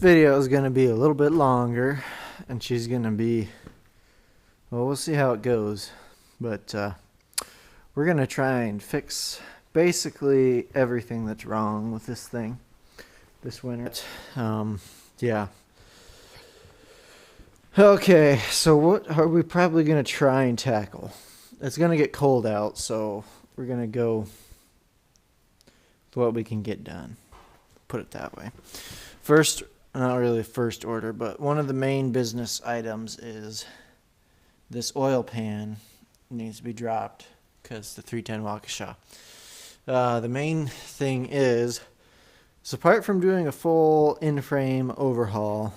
video is going to be a little bit longer, and she's going to be, well, we'll see how it goes, but we're going to try and fix basically everything that's wrong with this thing this winter. Yeah. Okay, so what are we probably going to try and tackle? It's going to get cold out, so we're going to go with what we can get done. Put it that way. First, not really first order, but one of the main business items is this oil pan needs to be dropped because the 310 Waukesha. The main thing is, so apart from doing a full in-frame overhaul,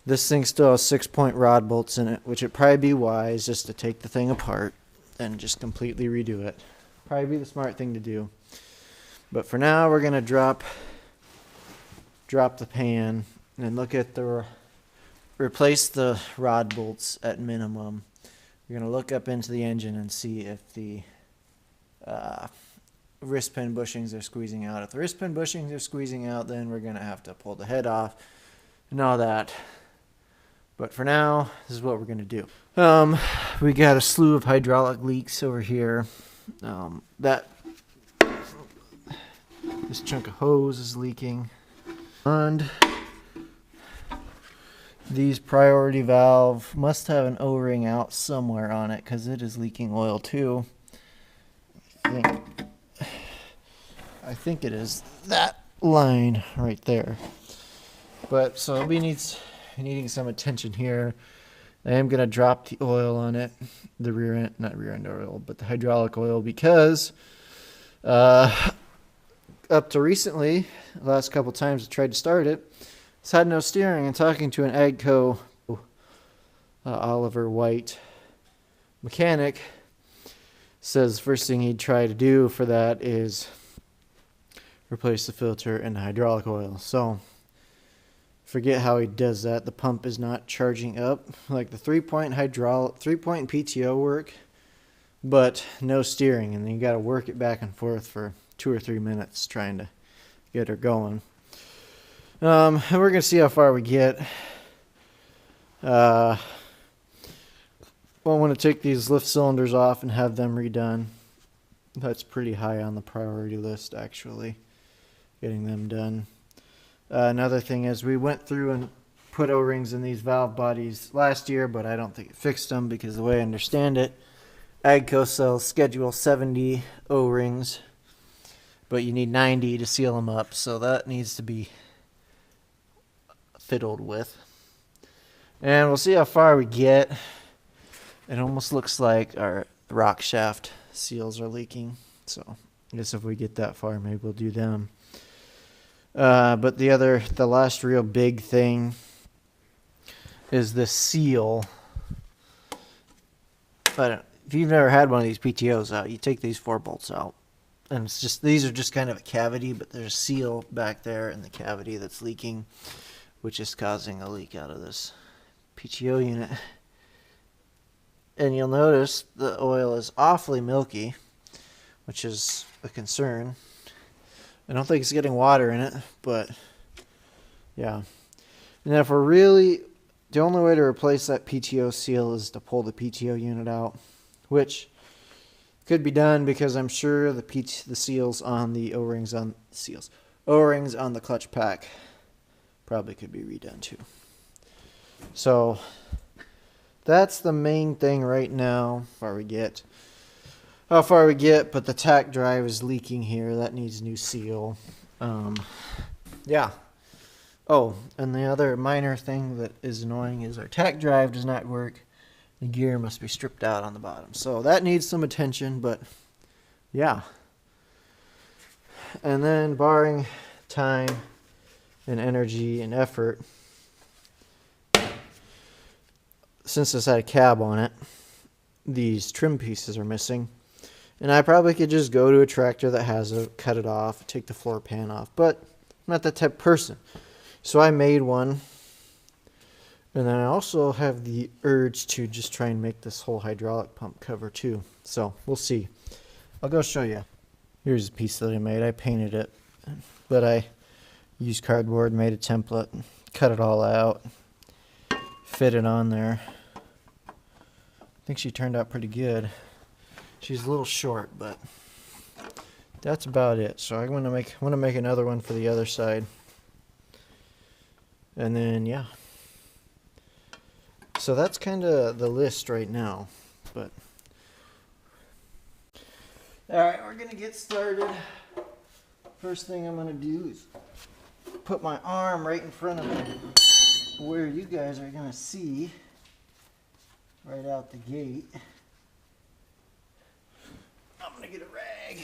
this thing still has 6-point rod bolts in it, which it'd probably be wise just to take the thing apart and just completely redo it. Probably be the smart thing to do. But for now, we're going to drop the pan and look at replace the rod bolts at minimum. We're going to look up into the engine and see if the wrist pin bushings are squeezing out. If the wrist pin bushings are squeezing out, then we're going to have to pull the head off and all that. But for now, this is what we're going to do. We got a slew of hydraulic leaks over here. This chunk of hose is leaking. And these priority valve must have an O-ring out somewhere on it because it is leaking oil too. I think it is that line right there. But so it'll be needing some attention here. I am going to drop the oil on it, the rear end, not rear end oil, but the hydraulic oil, because up to recently, the last couple times I tried to start it, it's had no steering. And talking to an AGCO Oliver White mechanic, says the first thing he'd try to do for that is replace the filter and the hydraulic oil. So forget how he does that. The pump is not charging up like the 3-point PTO work, but no steering, and then you got to work it back and forth for 2 or 3 minutes trying to get her going. And we're gonna see how far we get. Well, I want to take these lift cylinders off and have them redone. That's pretty high on the priority list, actually, getting them done. Another thing is we went through and put O-rings in these valve bodies last year, but I don't think it fixed them because the way I understand it, AGCO sells Schedule 70 O-rings, but you need 90 to seal them up, so that needs to be fiddled with. And we'll see how far we get. It almost looks like our rock shaft seals are leaking, so I guess if we get that far, maybe we'll do them. But the last real big thing is the seal. But if you've never had one of these PTOs out, you take these 4 bolts out, and it's just, these are just kind of a cavity, but there's a seal back there in the cavity that's leaking, which is causing a leak out of this PTO unit. And you'll notice the oil is awfully milky, which is a concern. I don't think it's getting water in it, but yeah. And if we're really, the only way to replace that PTO seal is to pull the PTO unit out, which could be done because I'm sure the seals on the O-rings on the clutch pack probably could be redone too. So that's the main thing right now. How far we get, but the tack drive is leaking here. That needs new seal. Yeah. Oh, and the other minor thing that is annoying is our tack drive does not work. The gear must be stripped out on the bottom. So that needs some attention, but yeah. And then barring time and energy and effort, since this had a cab on it, these trim pieces are missing. And I probably could just go to a tractor that has it, cut it off, take the floor pan off. But I'm not that type of person. So I made one. And then I also have the urge to just try and make this whole hydraulic pump cover too. So we'll see. I'll go show you. Here's a piece that I made. I painted it. But I Used cardboard, made a template, cut it all out, fit it on there. I think she turned out pretty good. She's a little short, but that's about it. So I want to make another one for the other side. And then yeah. So that's kind of the list right now, but all right, we're gonna get started. First thing I'm gonna do is put my arm right in front of me where you guys are gonna see right out the gate. I'm gonna get a rag.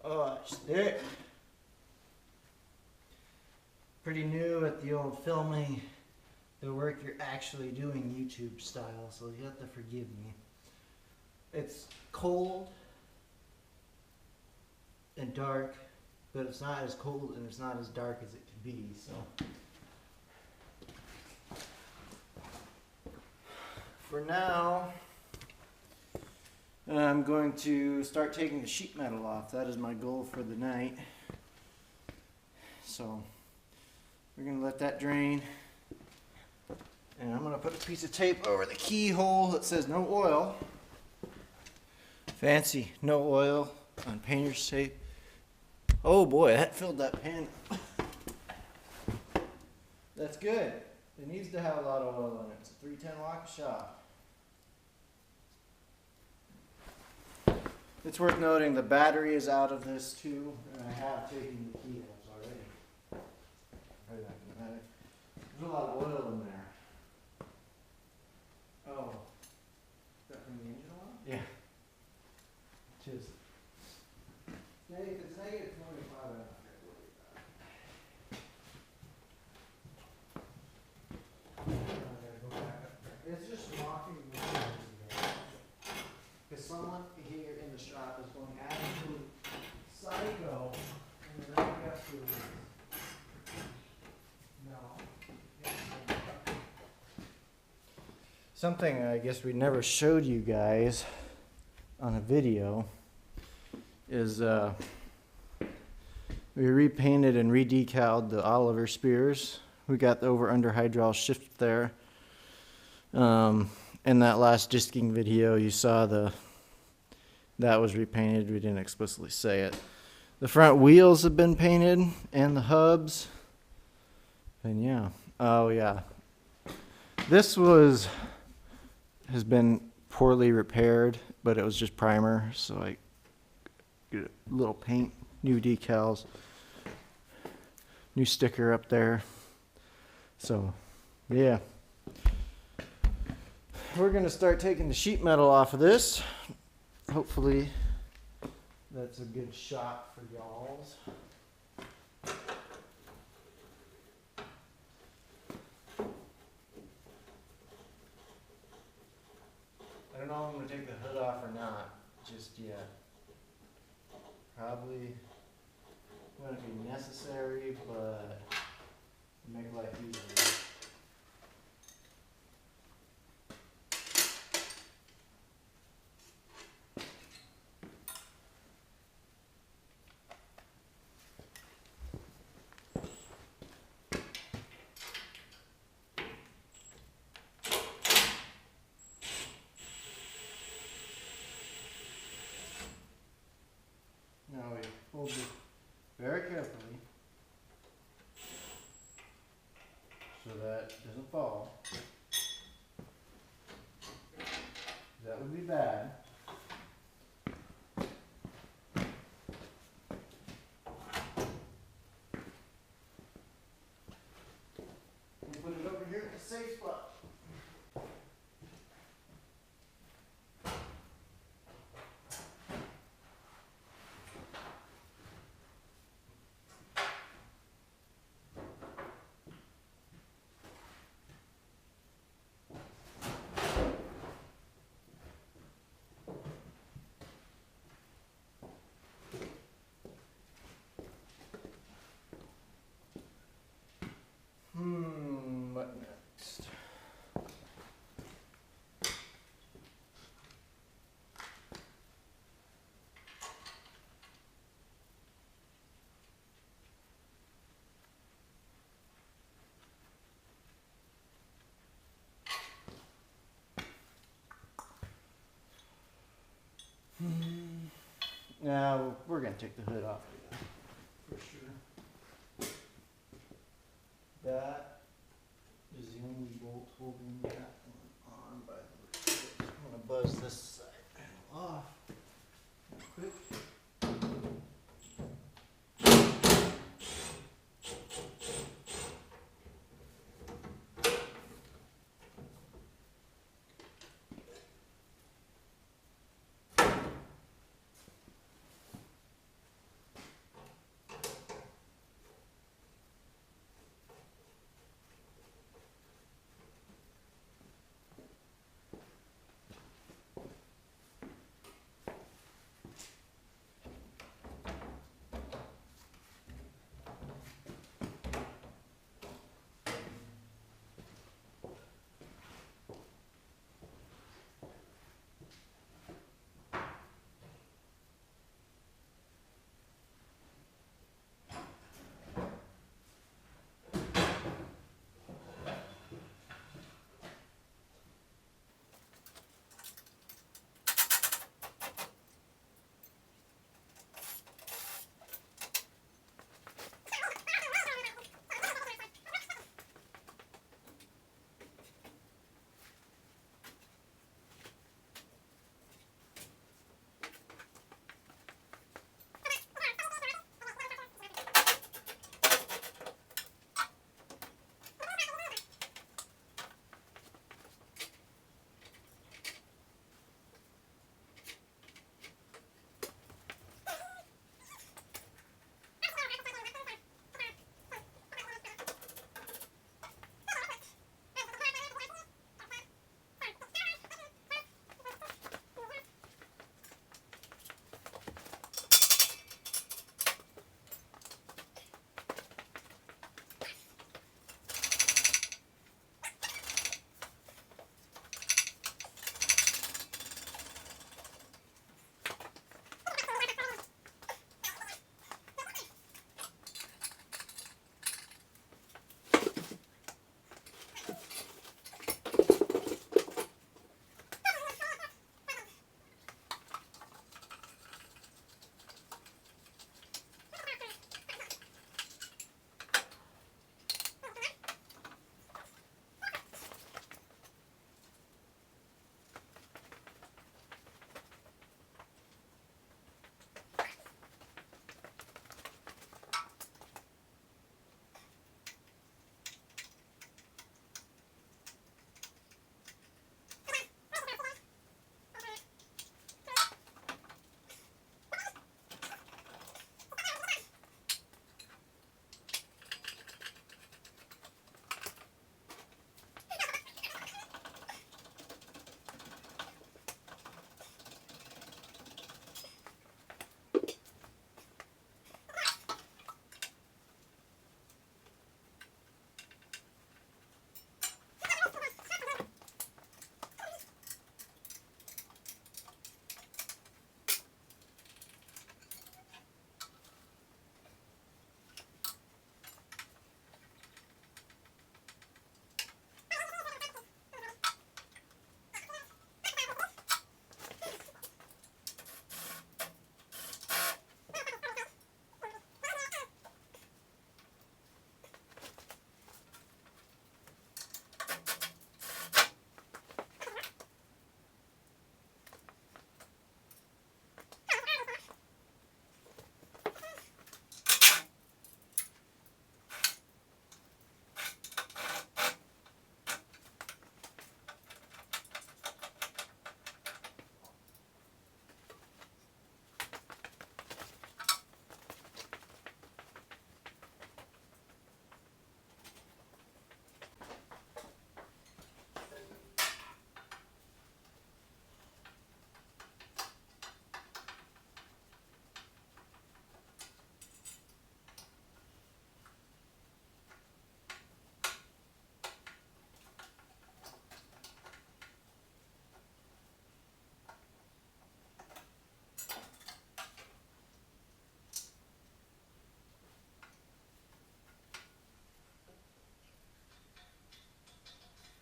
Oh, it's thick. Pretty new at the old filming the work you're actually doing YouTube style, so you have to forgive me. It's cold and dark, but it's not as cold and it's not as dark as it could be, so. For now, I'm going to start taking the sheet metal off. That is my goal for the night. So, we're going to let that drain. And I'm going to put a piece of tape over the keyhole that says no oil. Fancy, no oil on painter's tape. Oh boy, that filled that pan. That's good. It needs to have a lot of oil in it. It's a 310 Waukesha. It's worth noting the battery is out of this too, and I have taken the keyholes already. Probably not gonna matter. There's a lot of oil in there. Oh, is that from the engine oil? Yeah. Cheers. If it's negative 25, I'm not going to worry about it. I gotta go back up there. It's just mocking the windows. Because someone here in the shop is going absolute psycho and they're not up to it. No. Something I guess we never showed you guys on a video is we repainted and redecaled the Oliver spears. We got the over-under hydraulic shift there. In that last disking video you saw that was repainted. We didn't explicitly say it. The front wheels have been painted and the hubs. And yeah. Oh yeah. This has been poorly repaired, but it was just primer, so I get a little paint, new decals, new sticker up there. So yeah, we're gonna start taking the sheet metal off of this. Hopefully that's a good shot for y'all's. I don't know if I'm going to take the hood off or not just yet. Probably going to be necessary, but make life easier. Now we hold it very carefully so that it doesn't fall. That would be bad. We'll put it over here in the safe spot. we're gonna take the hood off for sure. That is the only bolt holding that one on by the way. I'm gonna buzz this side panel off real quick.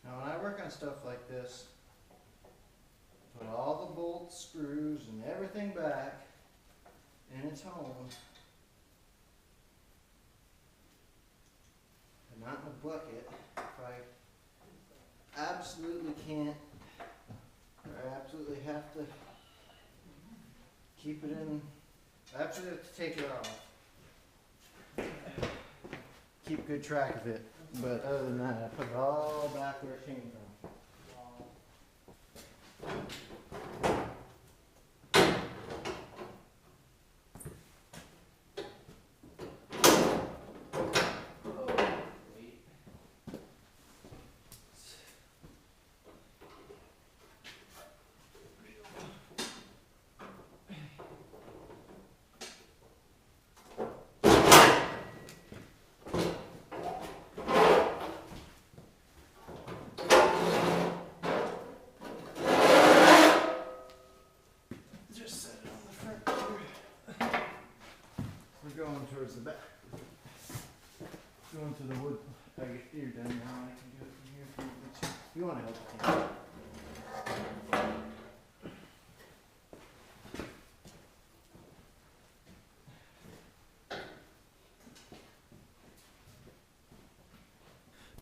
Now when I work on stuff like this, put all the bolts, screws, and everything back, in its home and not in a bucket if I absolutely can't, or I absolutely have to keep it in. I absolutely have to take it off. Keep good track of it. But other than that, I put it all back where it came from. Going towards the back. Going to the wood. I get you're done now. I can do it from here if you want to help.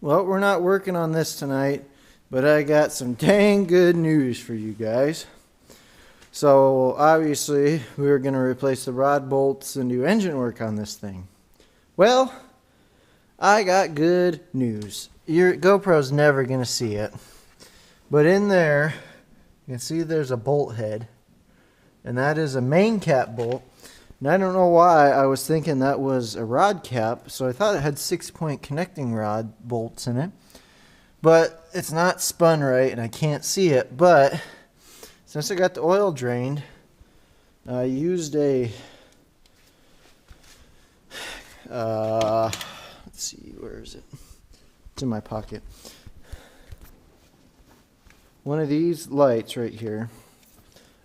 Well, we're not working on this tonight, but I got some dang good news for you guys. So obviously we were going to replace the rod bolts and do engine work on this thing. Well, I got good news. Your GoPro's never going to see it. But in there, you can see there's a bolt head. And that is a main cap bolt. And I don't know why I was thinking that was a rod cap. So I thought it had 6-point connecting rod bolts in it. But it's not spun right and I can't see it. But since I got the oil drained, I used a, let's see, where is it? It's in my pocket. One of these lights right here.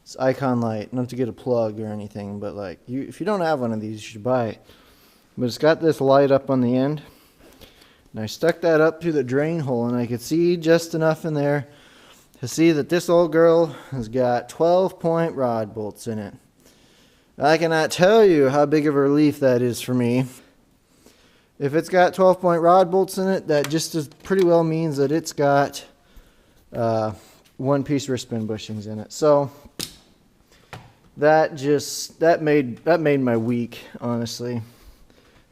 It's icon light. Not to get a plug or anything, but like, if you don't have one of these, you should buy it. But it's got this light up on the end. And I stuck that up through the drain hole, and I could see just enough in there to see that this old girl has got 12-point rod bolts in it. I cannot tell you how big of a relief that is for me. If it's got 12-point rod bolts in it, that just pretty well means that it's got one-piece wrist pin bushings in it. So that made my week, honestly.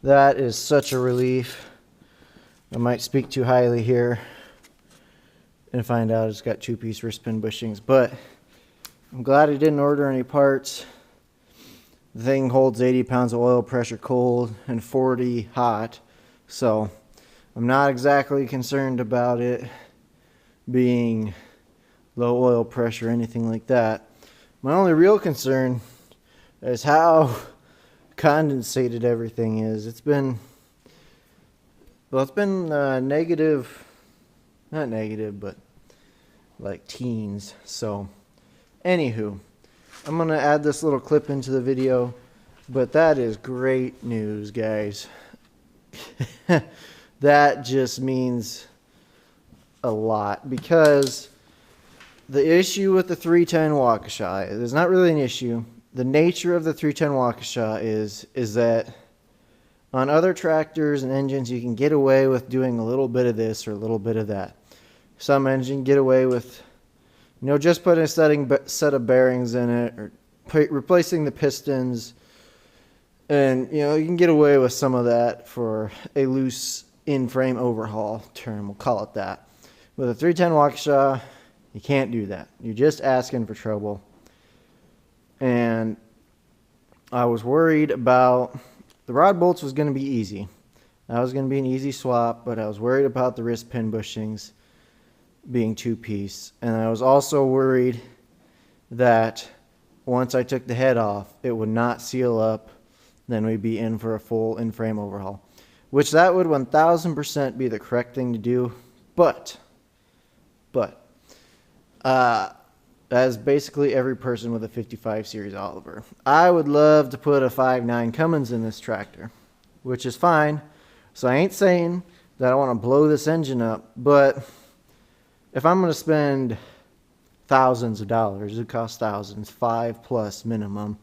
That is such a relief. I might speak too highly here and find out it's got 2-piece wrist pin bushings, but I'm glad I didn't order any parts. The thing holds 80 pounds of oil, pressure cold and 40 hot, so I'm not exactly concerned about it being low oil pressure or anything like that. My only real concern is how condensated everything is. It's been negative. Not negative, but like teens. So, anywho, I'm going to add this little clip into the video, but that is great news, guys. That just means a lot, because the issue with the 310 Waukesha is not really an issue. The nature of the 310 Waukesha is that on other tractors and engines, you can get away with doing a little bit of this or a little bit of that. Some engine get away with, just putting a set of bearings in it or replacing the pistons. And, you can get away with some of that for a loose in-frame overhaul term. We'll call it that. With a 310 Waukesha, you can't do that. You're just asking for trouble. And I was worried about the rod bolts was going to be easy. That was going to be an easy swap, but I was worried about the wrist pin bushings being 2-piece. And I was also worried that once I took the head off, it would not seal up. Then we'd be in for a full in-frame overhaul, which that would 1000% be the correct thing to do. But as basically every person with a 55 series Oliver, I would love to put a 5.9 Cummins in this tractor, which is fine. So I ain't saying that I want to blow this engine up, but if I'm going to spend thousands of dollars, it costs thousands, $5+ minimum,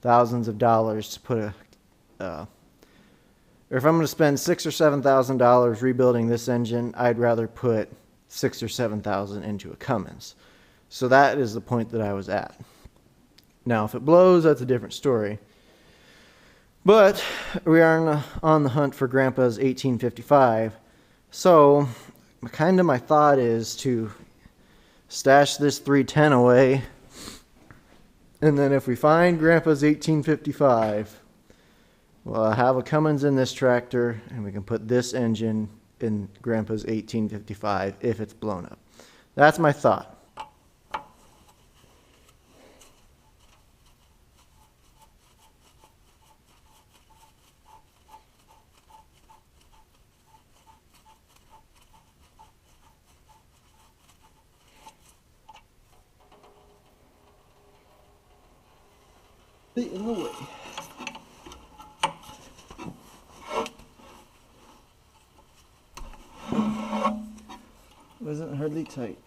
thousands of dollars to put or if I'm going to spend $6,000 or $7,000 rebuilding this engine, I'd rather put $6,000 or $7,000 into a Cummins. So that is the point that I was at. Now, if it blows, that's a different story. But we are on the hunt for Grandpa's 1855. So my thought is to stash this 310 away. And then if we find Grandpa's 1855, we'll have a Cummins in this tractor, and we can put this engine in Grandpa's 1855 if it's blown up. That's my thought. In the way. Wasn't hardly tight.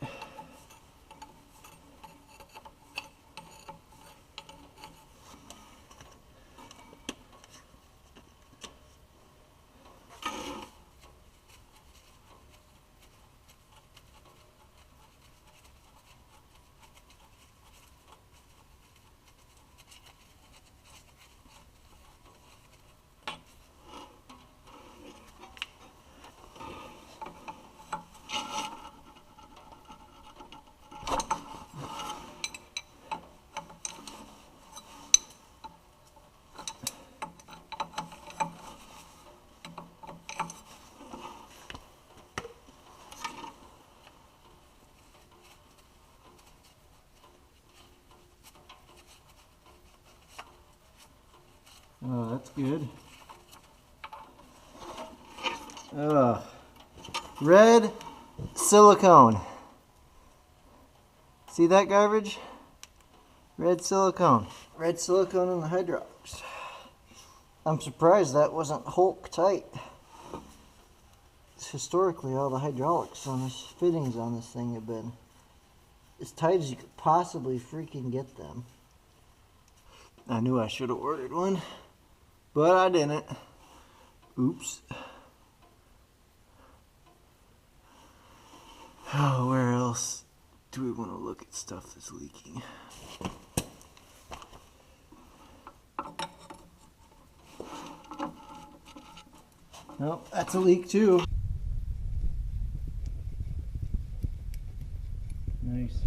Oh, that's good. Red silicone. See that garbage? Red silicone. Red silicone in the hydraulics. I'm surprised that wasn't Hulk tight. Historically, all the hydraulics on this, fittings on this thing have been as tight as you could possibly freaking get them. I knew I should have ordered one, but I didn't. Oops. Oh, where else do we want to look at stuff that's leaking? Nope, that's a leak too. Nice.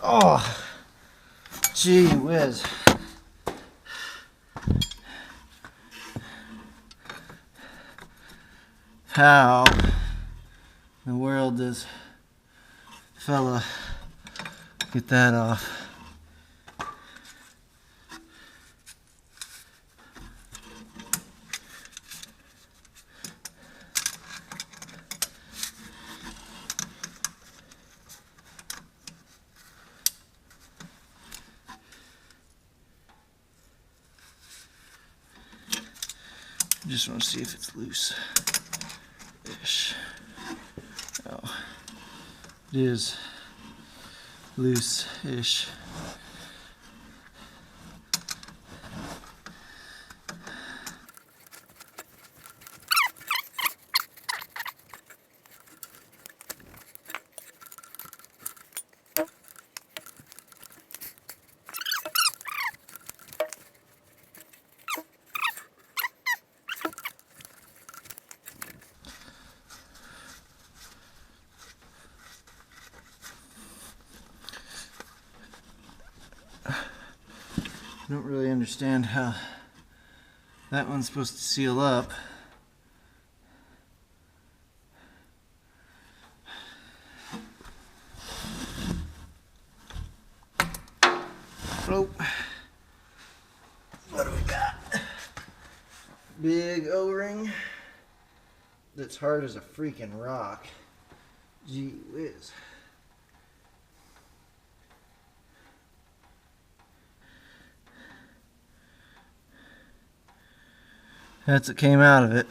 Oh, gee whiz. How in the world does fella get that off? I just want to see if it's loose-ish. Oh, it is loose-ish. I don't really understand how that one's supposed to seal up. Oh, what do we got? Big O-ring that's hard as a freaking rock. Gee whiz. That's what came out of it.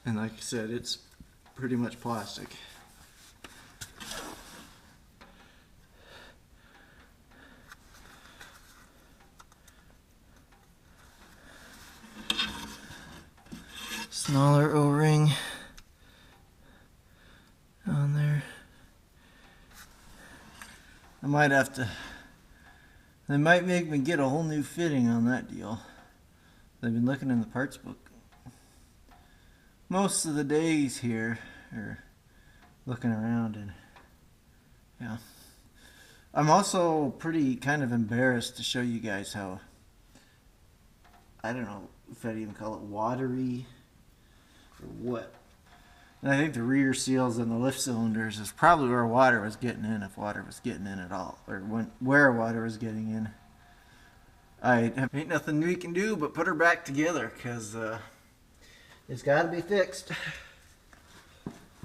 And like I said, it's pretty much plastic. Smaller O-ring on there. I might have to, they might make me get a whole new fitting on that deal. I've been looking in the parts book most of the days here, or looking around, and yeah. I'm also pretty kind of embarrassed to show you guys how, I don't know if I'd even call it watery or what. And I think the rear seals and the lift cylinders is probably where water was getting in, if water was getting in at all, or where water was getting in. Ain't nothing we can do but put her back together, because it's got to be fixed.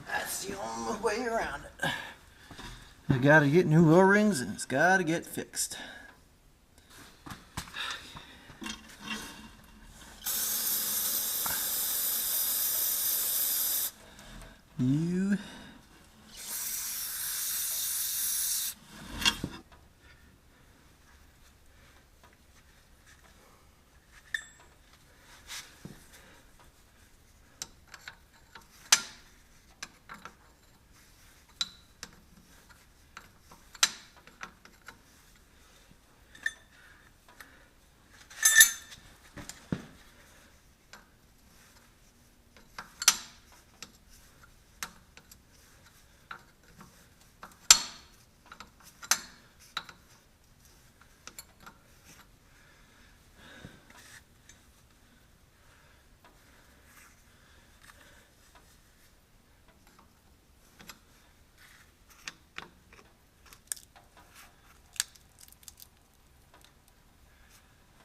That's the only way around it. I got to get new O-rings, and it's got to get fixed. You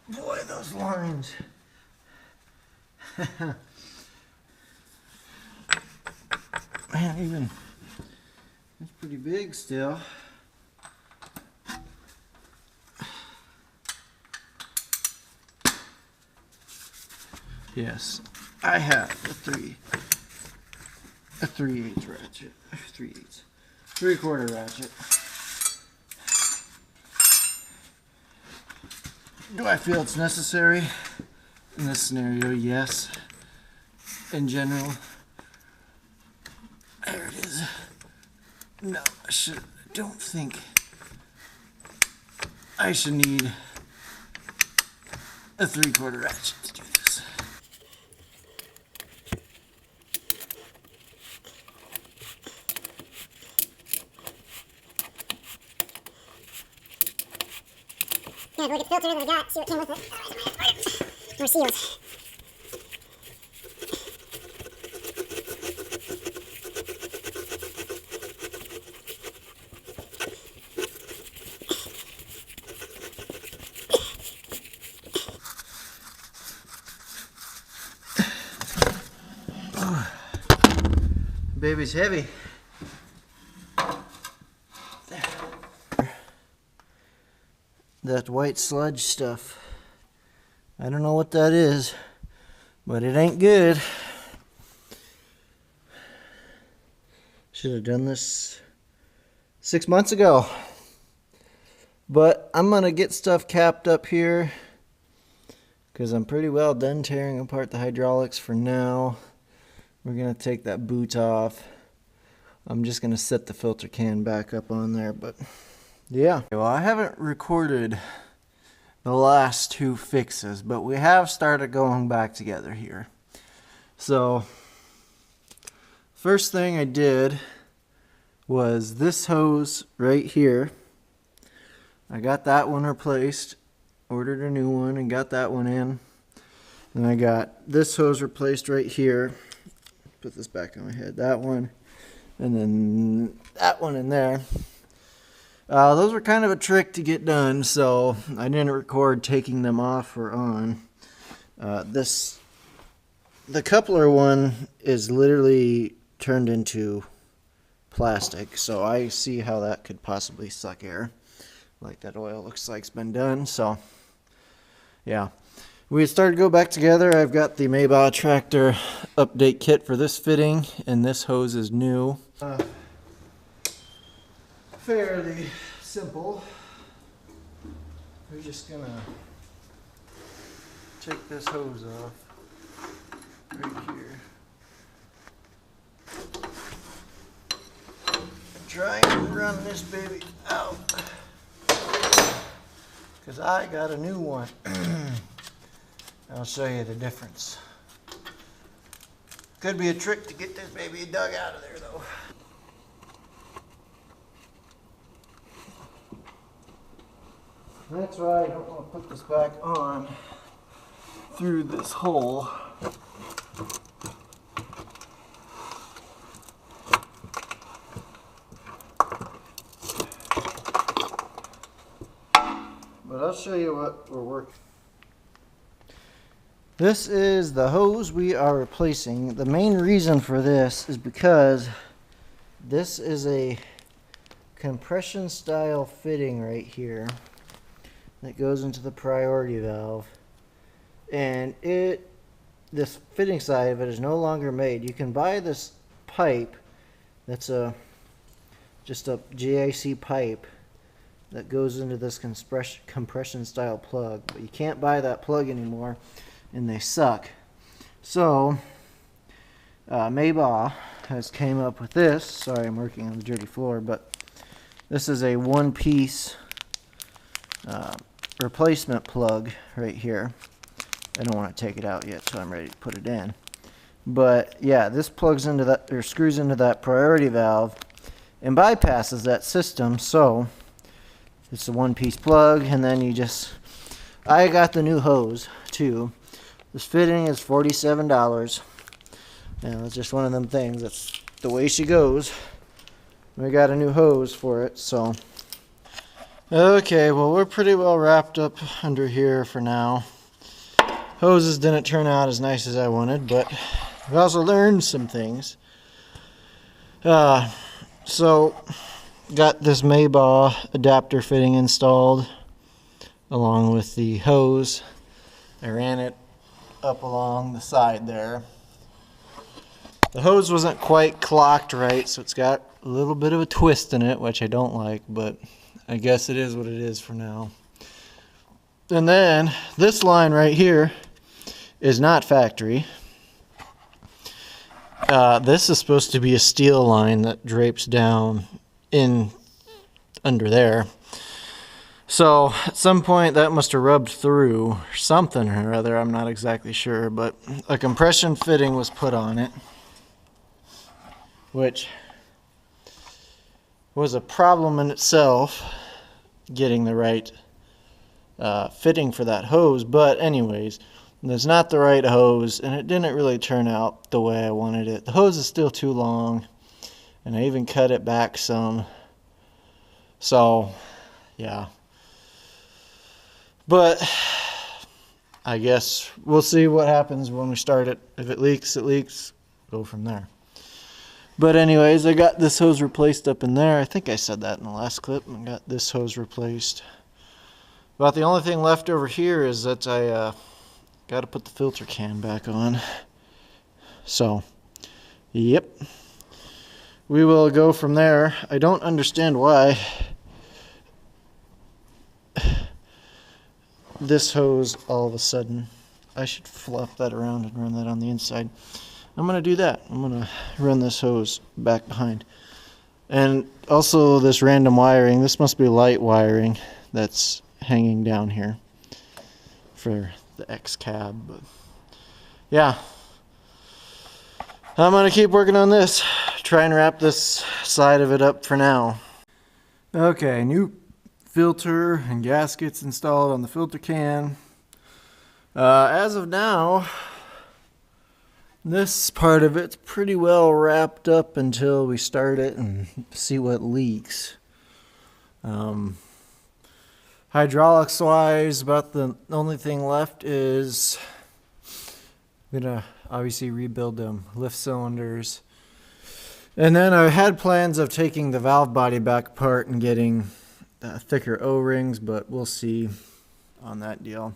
boy, those lines. Man, even it's pretty big still. Yes, I have a 3/8 ratchet, 3/8, 3/4 ratchet. Do I feel it's necessary in this scenario? Yes. In general, there it is. No, I don't think I should need a 3/4 ratchet to do this. Yeah, look at the filter that I got, see what came with it. More seals. Baby's heavy. That white sludge stuff. I don't know what that is, but it ain't good. Should have done this 6 months ago. But I'm gonna get stuff capped up here because I'm pretty well done tearing apart the hydraulics for now. We're gonna take that boot off. I'm just gonna set the filter can back up on there, but yeah. Well, I haven't recorded the last two fixes, but we have started going back together here. So, first thing I did was this hose right here. I got that one replaced, ordered a new one and got that one in. Then I got this hose replaced right here. Put this back on my head. That one, and then that one in there. Those were kind of a trick to get done, so I didn't record taking them off or on. The coupler one is literally turned into plastic, so I see how that could possibly suck air. Like that oil looks like it's been done, so yeah. We started to go back together. I've got the Maybach tractor update kit for this fitting, and this hose is new. Fairly simple. We're just gonna take this hose off right here. Try and run this baby out, because I got a new one. I'll show you the difference. Could be a trick to get this baby dug out of there though. That's why I don't want to put this back on through this hole. But I'll show you what we're working. This is the hose we are replacing. The main reason for this is because this is a compression style fitting right here that goes into the priority valve, and this fitting side of it is no longer made. You can buy this pipe that's just a GAC pipe that goes into this compression style plug, but you can't buy that plug anymore, and they suck. So Maybach has came up with this. Sorry, I'm working on the dirty floor, but this is a one-piece replacement plug right here. I don't want to take it out yet, so I'm ready to put it in. But yeah, this plugs into that, or screws into that priority valve and bypasses that system. So it's a one-piece plug, and then you just, I got the new hose too. This fitting is $47. And it's just one of them things. That's the way she goes. We got a new hose for it, so. Okay, well, we're pretty well wrapped up under here for now. Hoses didn't turn out as nice as I wanted, but we also learned some things. So got this Maybach adapter fitting installed along with the hose. I ran it up along the side there. The hose wasn't quite clocked right, so it's got a little bit of a twist in it, which I don't like, but I guess it is what it is for now. And then this line right here is not factory. This is supposed to be a steel line that drapes down in under there. So at some point that must have rubbed through or something or other. I'm not exactly sure, but a compression fitting was put on it, which was a problem in itself, getting the right fitting for that hose. But anyways, it's not the right hose, and it didn't really turn out the way I wanted it. The hose is still too long, and I even cut it back some. So yeah, but I guess we'll see what happens when we start it. If it leaks, it leaks. Go from there. But anyways, I got this hose replaced up in there. I think I said that in the last clip. I got this hose replaced. About the only thing left over here is that I got to put the filter can back on. So, yep. We will go from there. I don't understand why this hose all of a sudden. I should flop that around and run that on the inside. I'm going to do that. I'm going to run this hose back behind. And also this random wiring. This must be light wiring that's hanging down here for the X cab. But yeah, I'm going to keep working on this. Try and wrap this side of it up for now. Okay, new filter and gaskets installed on the filter can. As of now, this part of it's pretty well wrapped up until we start it and see what leaks. Hydraulics wise, about the only thing left is I'm gonna obviously rebuild them lift cylinders. And then I had plans of taking the valve body back apart and getting thicker O-rings, but we'll see on that deal.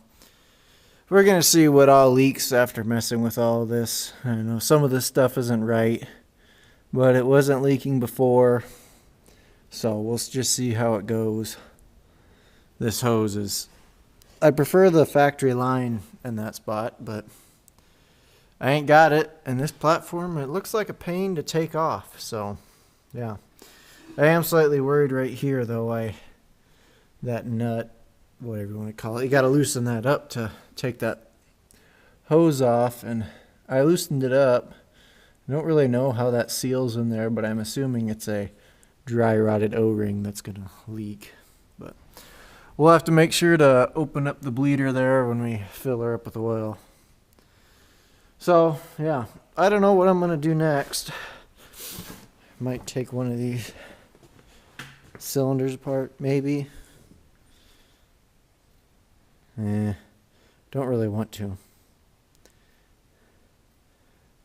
we're gonna see what all leaks after messing with all of this. I know some of this stuff isn't right, but it wasn't leaking before, so we'll just see how it goes. This hose is, I prefer the factory line in that spot, but I ain't got it. And this platform, it looks like a pain to take off, so yeah. I am slightly worried right here though. That nut, whatever you want to call it, you got to loosen that up to take that hose off, and I loosened it up. I don't really know how that seals in there, but I'm assuming it's a dry rotted O-ring that's gonna leak. But we'll have to make sure to open up the bleeder there when we fill her up with oil. So yeah, I don't know what I'm gonna do next. Might take one of these cylinders apart, maybe. Don't really want to,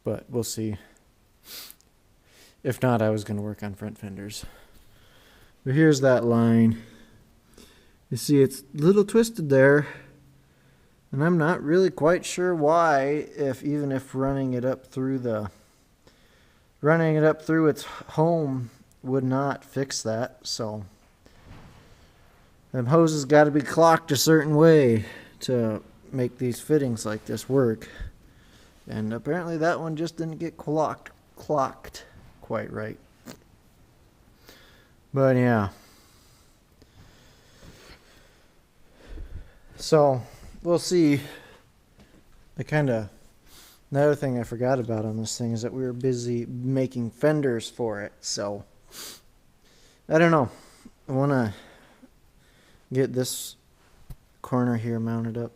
but we'll see. If not, I was going to work on front fenders. But here's that line. You see it's a little twisted there, and I'm not really quite sure why, even if running it up through its home would not fix that. So them hoses got to be clocked a certain way to make these fittings like this work. And apparently that one just didn't get clocked quite right. But yeah. So we'll see. Another thing I forgot about on this thing is that we were busy making fenders for it. So I don't know. I want to get this corner here mounted up.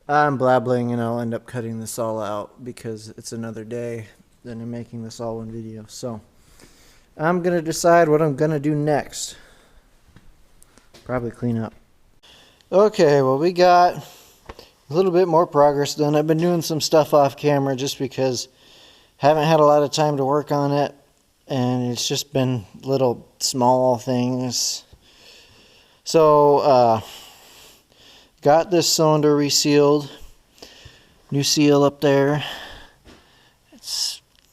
I'm blabbling, and I'll end up cutting this all out because it's another day. Then I'm making this all one video. So I'm going to decide what I'm going to do next. Probably clean up. Okay, well, we got a little bit more progress done. I've been doing some stuff off camera just because I haven't had a lot of time to work on it, and it's just been little small things. So got this cylinder resealed. New seal up there.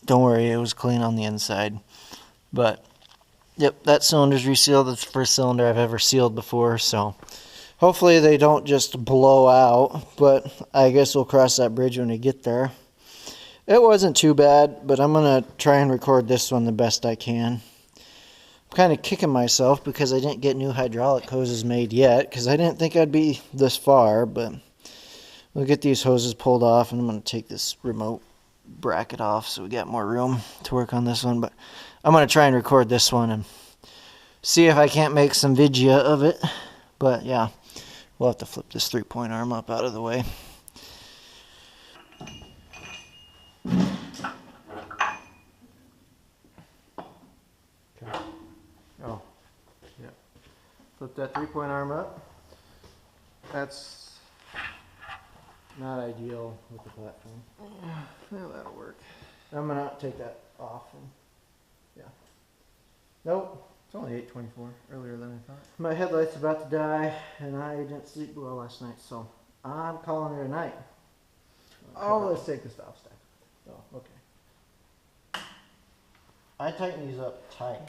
Don't worry, it was clean on the inside. But yep, that cylinder's resealed. It's the first cylinder I've ever sealed before, so hopefully they don't just blow out, but I guess we'll cross that bridge when we get there. It wasn't too bad, but I'm going to try and record this one the best I can. I'm kind of kicking myself because I didn't get new hydraulic hoses made yet, because I didn't think I'd be this far, but we'll get these hoses pulled off, and I'm going to take this remote bracket off so we got more room to work on this one. But I'm going to try and record this one and see if I can't make some video of it. But yeah, we'll have to flip this 3-point arm up out of the way. Okay. Oh, yeah. Flip that 3-point arm up. That's not ideal with the platform. Yeah, that'll work. I'm gonna take that off and yeah. Nope. It's only 8:24, earlier than I thought. My headlight's about to die, and I didn't sleep well last night, so I'm calling it a night. Oh, let's take the stop stack. Oh, okay. I tighten these up tight.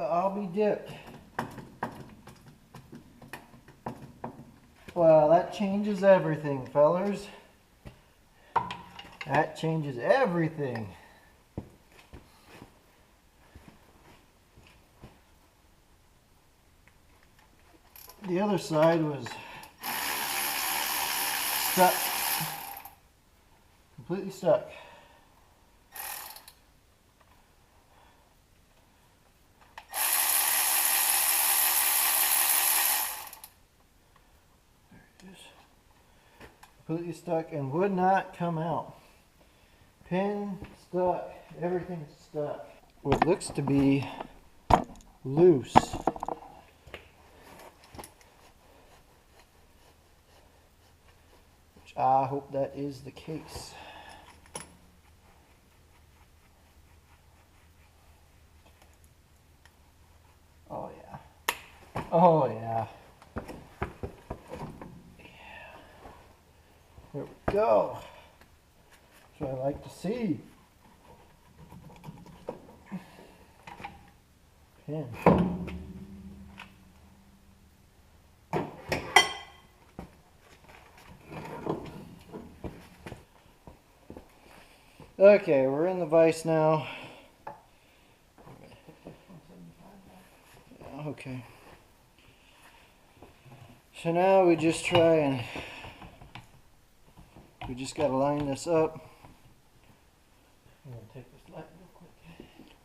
Well, I'll be dipped. Well, that changes everything, fellers. That changes everything. The other side was stuck. Completely stuck. Completely stuck and would not come out. Pin stuck, everything's stuck. What looks to be loose. Which I hope that is the case. Oh yeah. Oh yeah. There we go. That's what I like to see. Pin. Okay, we're in the vise now. Okay. So now we just try and we just got to line this up. I'm going to take this light real quick.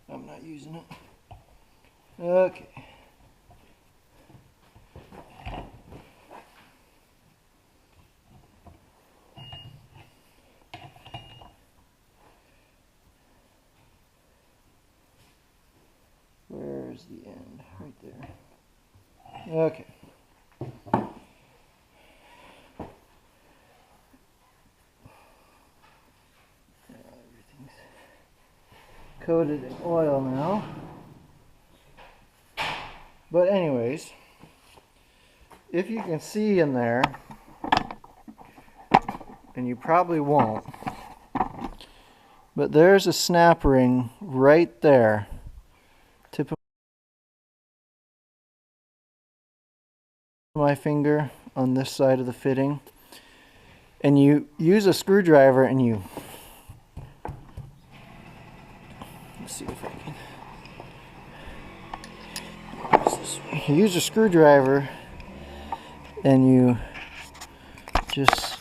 I'm not using it. Okay. Where's the end? Right there. Okay. Everything's coated in oil now. But anyways, if you can see in there, and you probably won't, but there's a snap ring right there. Tip of my finger on this side of the fitting. And you use a screwdriver and you, let's see if I can, you use a screwdriver and you just,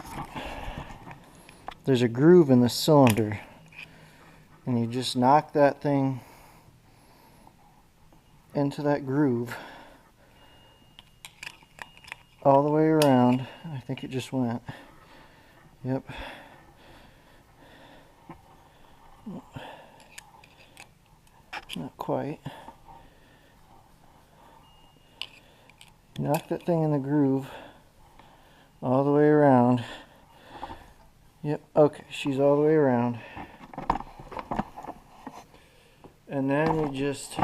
there's a groove in the cylinder and you just knock that thing into that groove all the way around. I think it just went. Yep. Not quite. Knock that thing in the groove all the way around. Yep, okay, she's all the way around. And then you just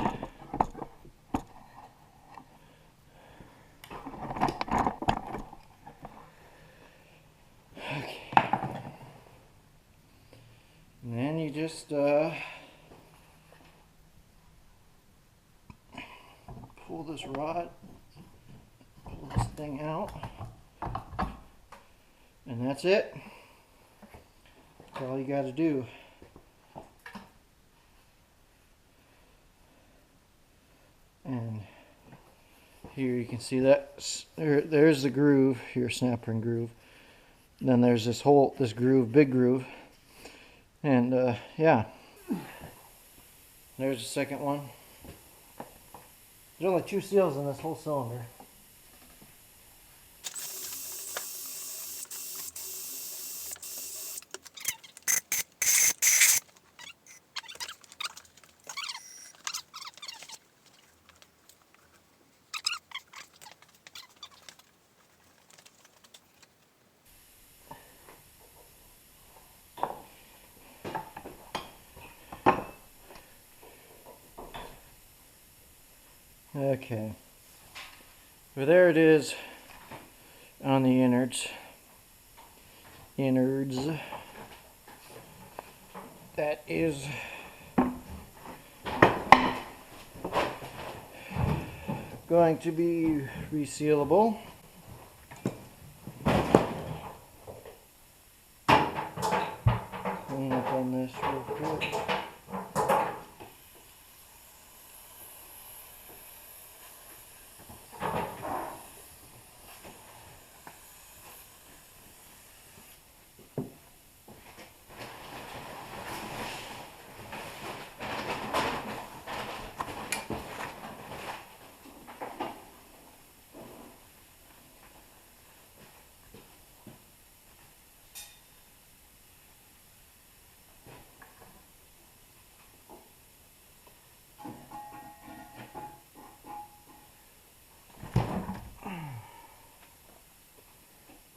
pull this rod, pull this thing out, and that's it. That's all you got to do. And here you can see that there's the groove, your snap ring groove. And then there's this hole, this groove, big groove. And yeah, there's the second one. There's only 2 seals in this whole cylinder. Okay, well there it is on the innards. That is going to be resealable. Clean up on this real quick.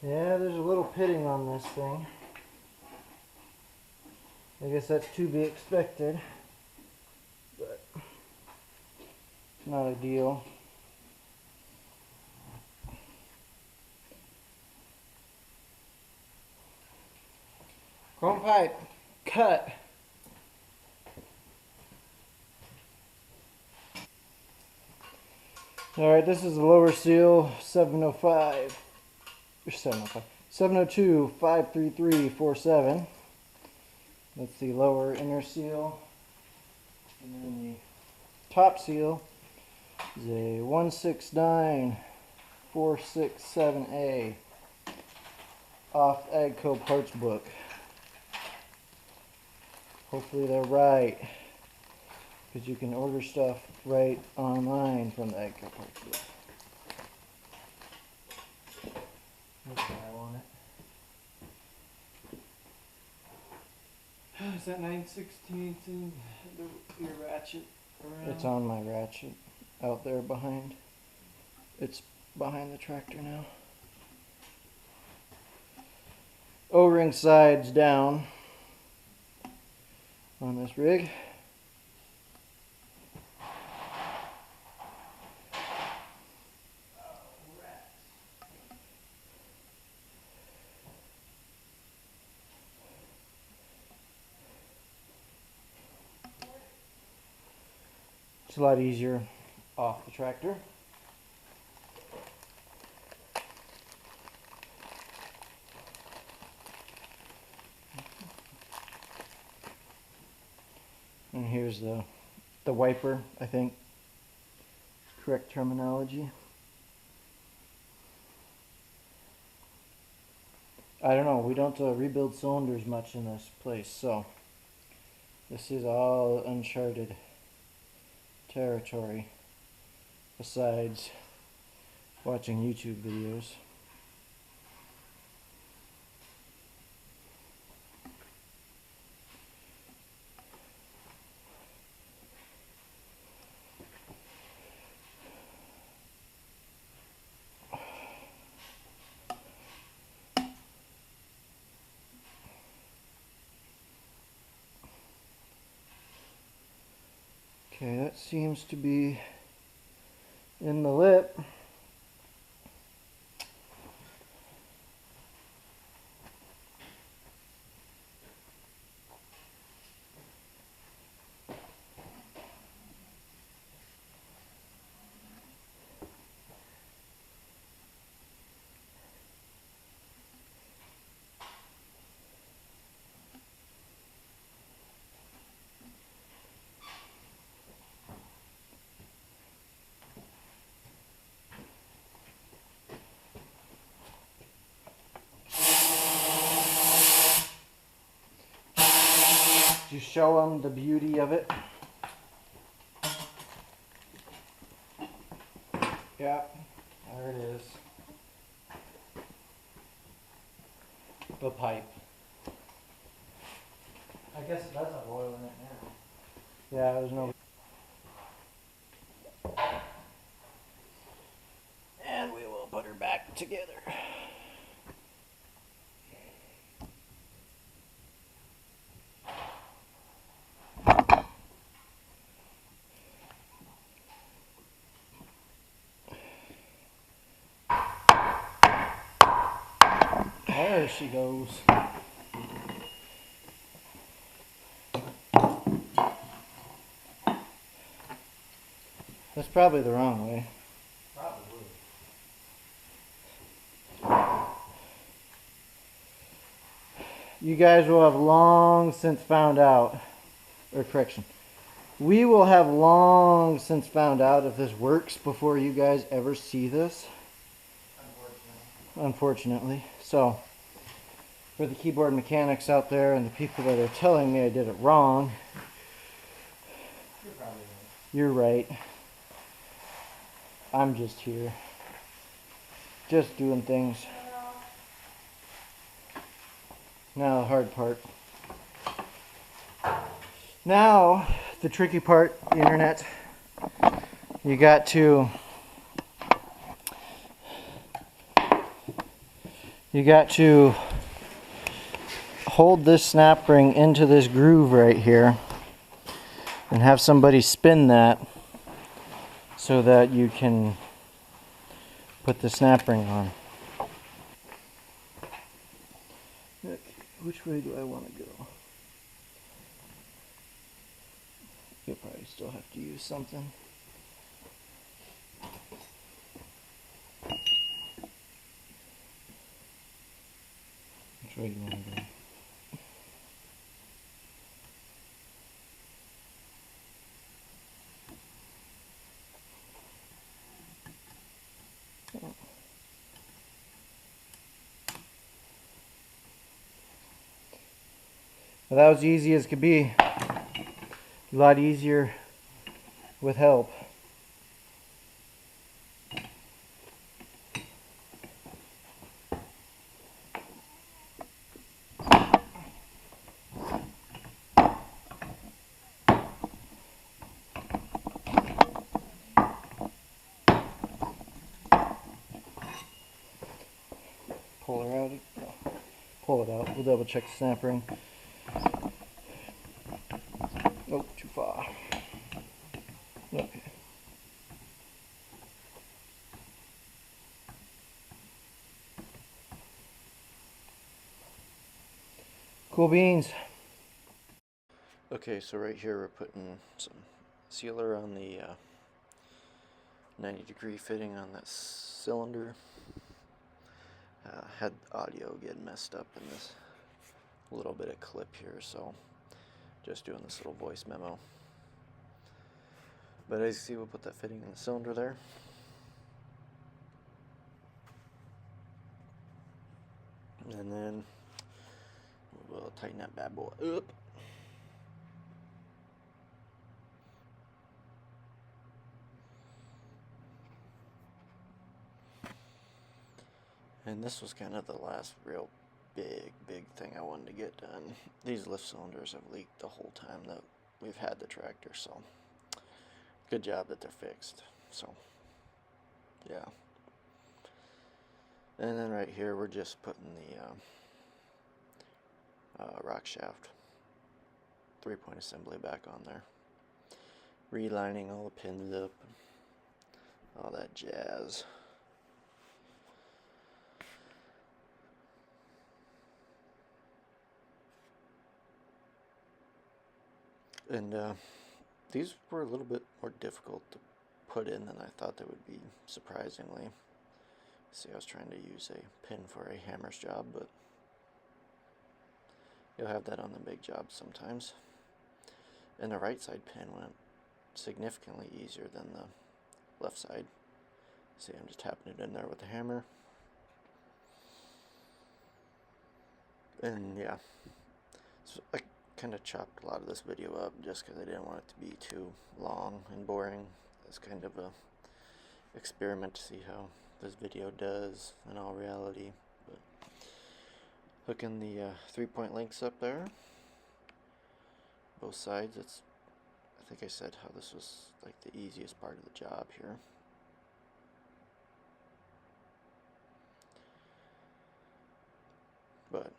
Yeah, there's a little pitting on this thing. I guess that's to be expected, but not ideal. Chrome pipe, cut. Alright, this is the lower seal, 705, or 705, 702 53347. That's the lower inner seal. And then the top seal is a 169467A off Agco parts book. Hopefully they're right, because you can order stuff right online from the Agco parts book. That's what I want it. Is that 9/16 in your ratchet around? It's on my ratchet out there behind. It's behind the tractor now. O-ring sides down on this rig. It's a lot easier off the tractor. And here's the wiper, I think. Correct terminology. I don't know, we don't rebuild cylinders much in this place, so this is all uncharted territory besides watching YouTube videos. Okay, that seems to be in the lip. Just show them the beauty of it. Yeah, there it is. The pipe. I guess it does have oil in it now. Yeah, there's no. And we will put her back together. There she goes. That's probably the wrong way. you guys will have long since found out, or correction, we will have long since found out if this works before you guys ever see this. Unfortunately. So, for the keyboard mechanics out there and the people that are telling me I did it wrong, you're right. I'm just here. Just doing things. Now the hard part. Now, the tricky part, the internet. You got to hold this snap ring into this groove right here and have somebody spin that so that you can put the snap ring on. Okay, which way do I want to go? You'll probably still have to use something. Which way do you want to go? Well, that was easy as could be. A lot easier with help. Pull her out. No. Pull it out. We'll double check the snap ring. Oh, too far. Okay. Cool beans. Okay, so right here we're putting some sealer on the 90-degree fitting on that cylinder. Had audio get messed up in this little bit of clip here, so just doing this little voice memo. But as you see, we'll put that fitting in the cylinder there. And then we'll tighten that bad boy up. And this was kind of the last real big thing I wanted to get done. These lift cylinders have leaked the whole time that we've had the tractor, so good job that they're fixed. So yeah. And then right here we're just putting the rock shaft 3-point assembly back on there. Relining all the pins up, all that jazz. And these were a little bit more difficult to put in than I thought they would be, surprisingly. See, I was trying to use a pin for a hammer's job, but you'll have that on the big jobs sometimes. And the right side pin went significantly easier than the left side. See, I'm just tapping it in there with the hammer. And yeah, so I kind of chopped a lot of this video up just because I didn't want it to be too long and boring. It's kind of a experiment to see how this video does in all reality. But hooking the 3-point links up there, both sides. I think I said how this was like the easiest part of the job here. But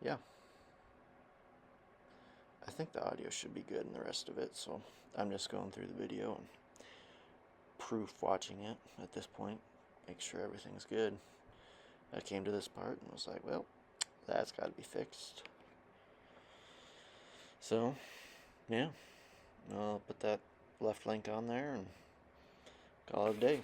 yeah, I think the audio should be good in the rest of it, so I'm just going through the video and proof watching it at this point, make sure everything's good. I came to this part and was like, well, that's got to be fixed. So yeah, I'll put that left link on there and call it a day.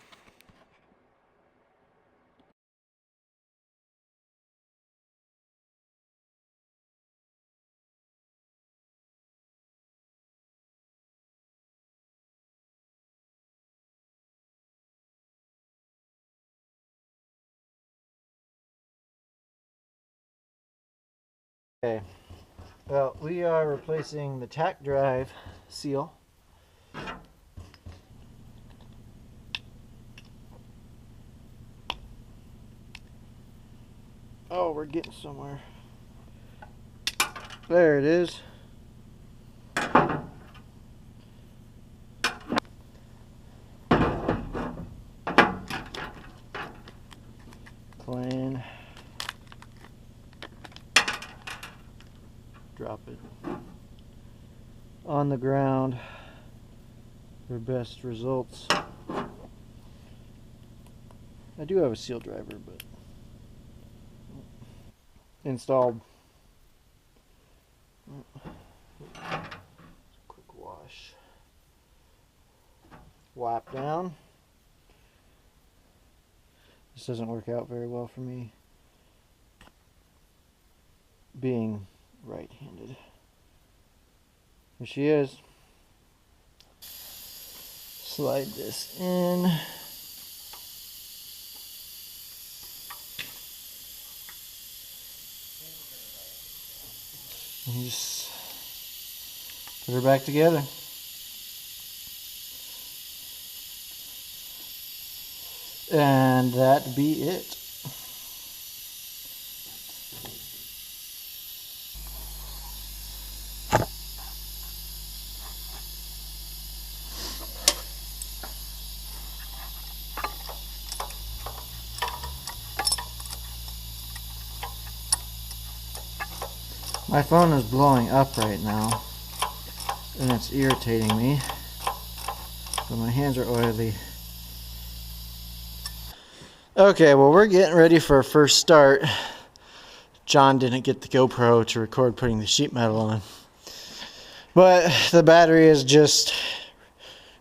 Okay. Well, we are replacing the tack drive seal. Oh, we're getting somewhere. There it is. Clean. Drop it on the ground for best results. I do have a seal driver, but installed. Quick wash. Wipe down. This doesn't work out very well for me, being right-handed. Here she is. Slide this in. And just put her back together. And that be it. My phone is blowing up right now, and it's irritating me, but my hands are oily. Okay, well, we're getting ready for our first start. John didn't get the GoPro to record putting the sheet metal on, but the battery is just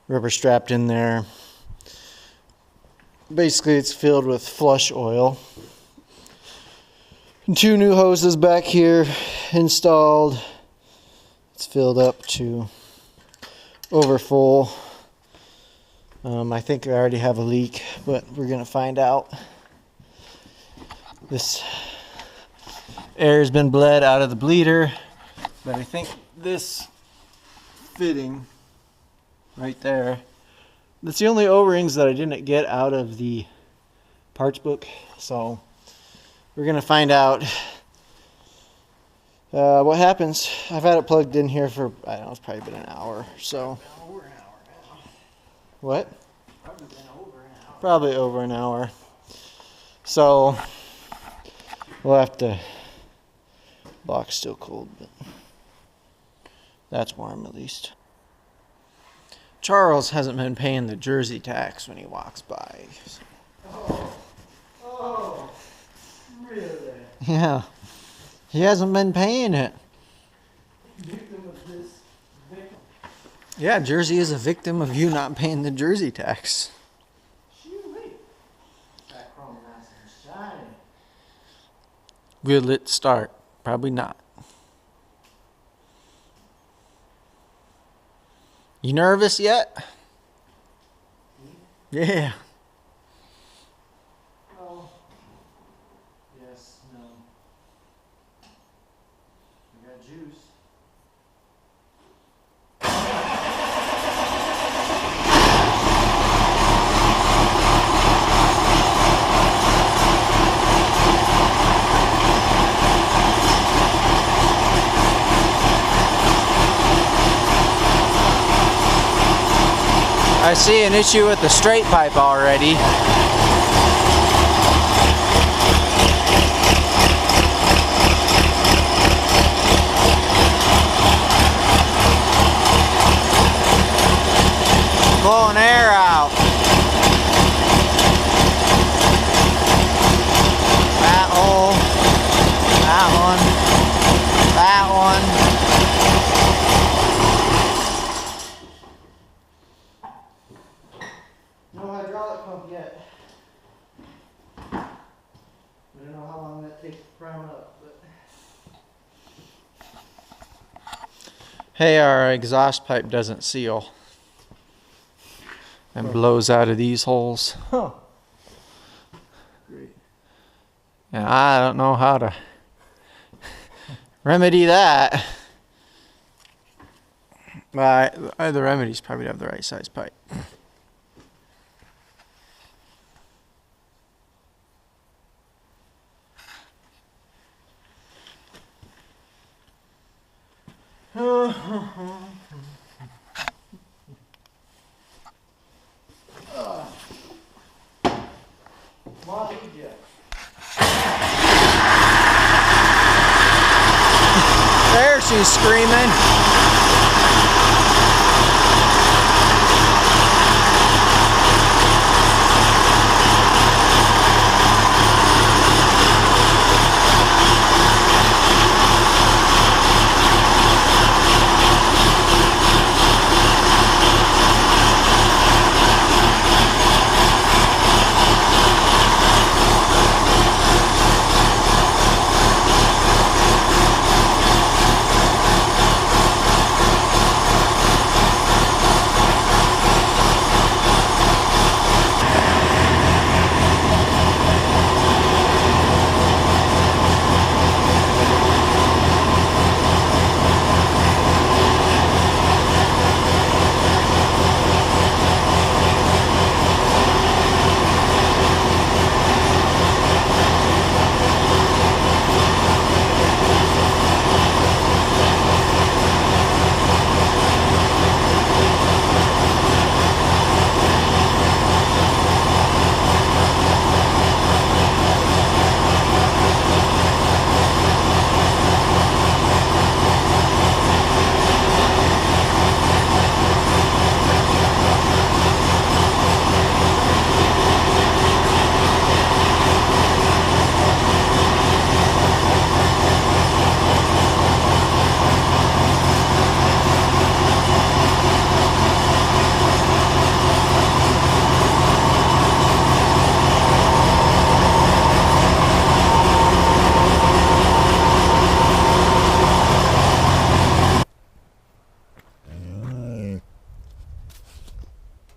rubber strapped in there. Basically, it's filled with flush oil. And 2 new hoses back here installed. It's filled up to over full. I think I already have a leak, but we're gonna find out. This air has been bled out of the bleeder, but I think this fitting right there, that's the only O-rings that I didn't get out of the parts book. So we're gonna find out what happens. I've had it plugged in here for, I don't know, it's probably been an hour. So what? Probably over an hour. So we'll have to. Box still cold, but that's warm at least. Charles hasn't been paying the Jersey tax when he walks by. So. Oh, really? Yeah, he hasn't been paying it. Victim of this victim. Yeah, Jersey is a victim of you not paying the Jersey tax. That chrome nice and shiny. Will it start? Probably not. You nervous yet? Yeah. Oh. Yes, no. We got juice. I see an issue with the straight pipe already. Blowing air out. That hole. That one. That one. No hydraulic pump yet. I don't know how long that takes to prime up, but. Hey, our exhaust pipe doesn't seal and blows out of these holes. Huh. Great. And I don't know how to remedy that. Well, the remedy's probably to have the right size pipe. There she's screaming.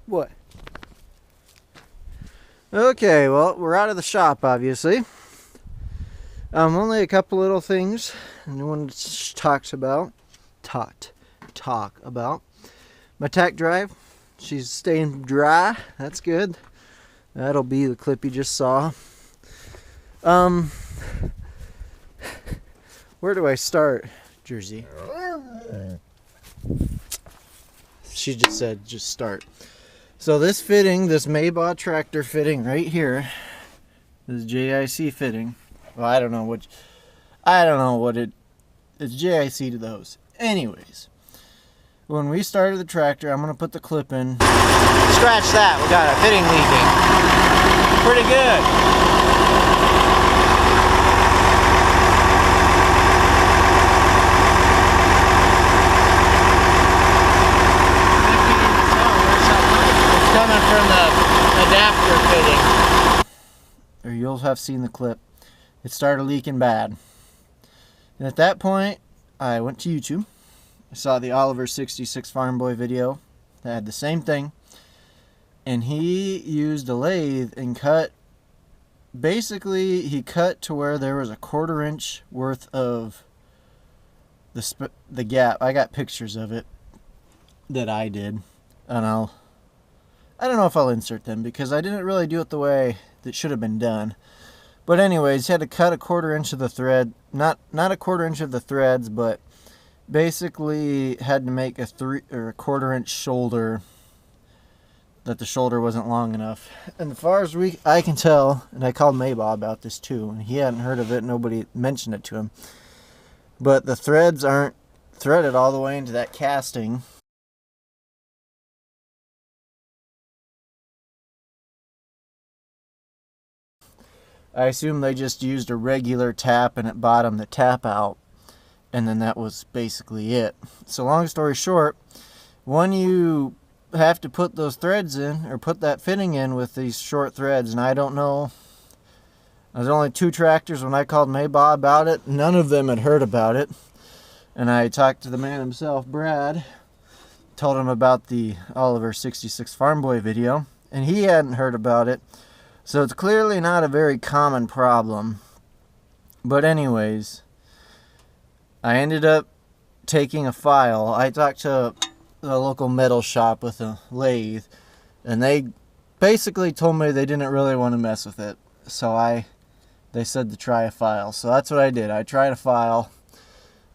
What? Okay, well, we're out of the shop, obviously. Only a couple little things no one talk about. My tack drive, she's staying dry. That's good. That'll be the clip you just saw. Where do I start, Jersey? She just said just start. So this fitting, this Maybaugh tractor fitting right here, this JIC fitting. Well, I don't know what it's JIC to those. Anyways, when we started the tractor, I'm gonna put the clip in. Scratch that, we got a fitting leaking. Pretty good. Coming from the adapter fitting, or you'll have seen the clip. It started leaking bad, and at that point I went to YouTube. I saw the Oliver 66 Farm Boy video that had the same thing, and he used a lathe and cut. Basically, he cut to where there was a 1/4 inch worth of the gap. I got pictures of it that I did, and I don't know if I'll insert them because I didn't really do it the way that should have been done. But anyways, he had to cut a 1/4 inch of the thread. Not a 1/4 inch of the threads, but basically had to make a 1/4 inch shoulder, that the shoulder wasn't long enough. And as far as I can tell, and I called Maybaugh about this too, and he hadn't heard of it, nobody mentioned it to him. But the threads aren't threaded all the way into that casting. I assume they just used a regular tap and it bottomed the tap out, and then that was basically it. So long story short, when you have to put those threads in, or put that fitting in with these short threads, and I don't know, there's only 2 tractors. When I called Maybaugh about it, none of them had heard about it. And I talked to the man himself, Brad, told him about the Oliver 66 Farm Boy video, and he hadn't heard about it. So it's clearly not a very common problem. But anyways, I ended up taking a file. I talked to a local metal shop with a lathe, and they basically told me they didn't really want to mess with it. So they said to try a file. So that's what I did. I tried a file,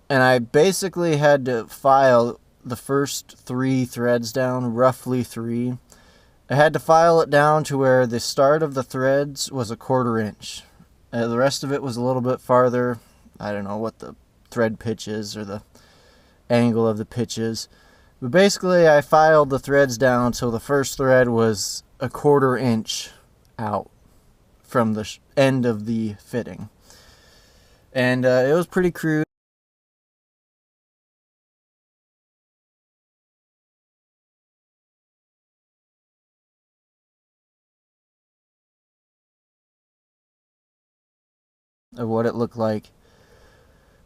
and I basically had to file the first 3 threads down, roughly 3. I had to file it down to where the start of the threads was 1/4 inch. The rest of it was a little bit farther. I don't know what the thread pitch is or the angle of the pitch is. But basically I filed the threads down until the first thread was 1/4 inch out from the end of the fitting. And it was pretty crude. Of what it looked like.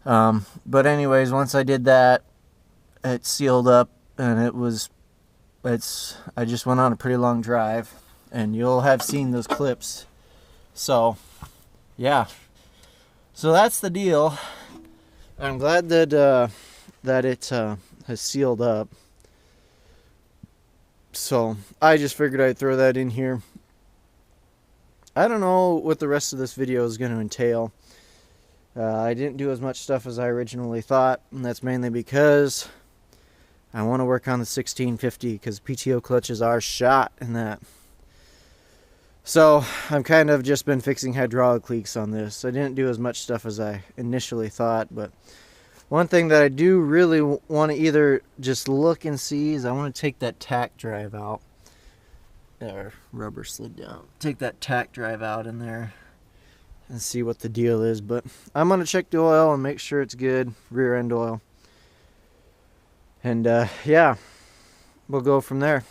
But anyways, once I did that, it sealed up, and I just went on a pretty long drive, and you'll have seen those clips. So yeah, so that's the deal. I'm glad that it has sealed up. So I just figured I'd throw that in here. I don't know what the rest of this video is going to entail. I didn't do as much stuff as I originally thought, and that's mainly because I want to work on the 1650, because PTO clutches are shot in that. So I've kind of just been fixing hydraulic leaks on this. I didn't do as much stuff as I initially thought, but one thing that I do really want to either just look and see is I want to take that tack drive out. There, rubber slid down. Take that tack drive out in there and see what the deal is. But I'm going to check the oil and make sure it's good, rear end oil. And yeah, we'll go from there.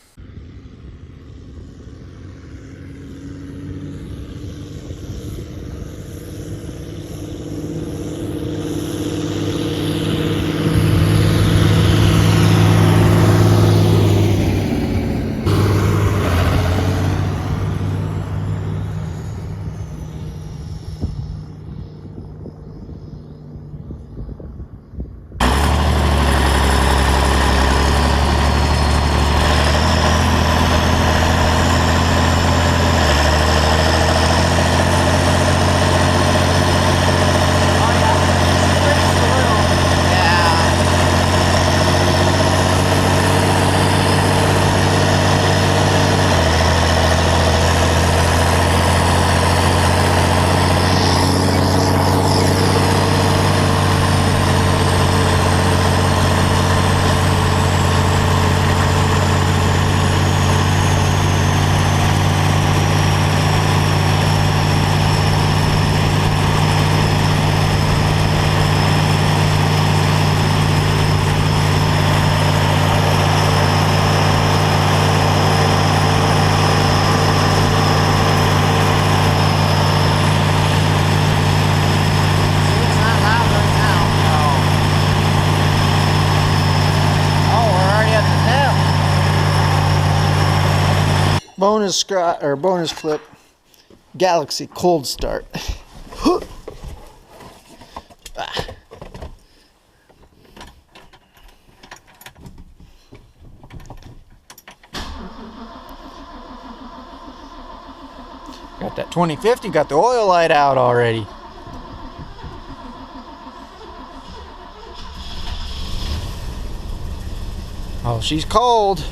Bonus clip, Galaxy cold start. Got that 2050, got the oil light out already. Oh, she's cold.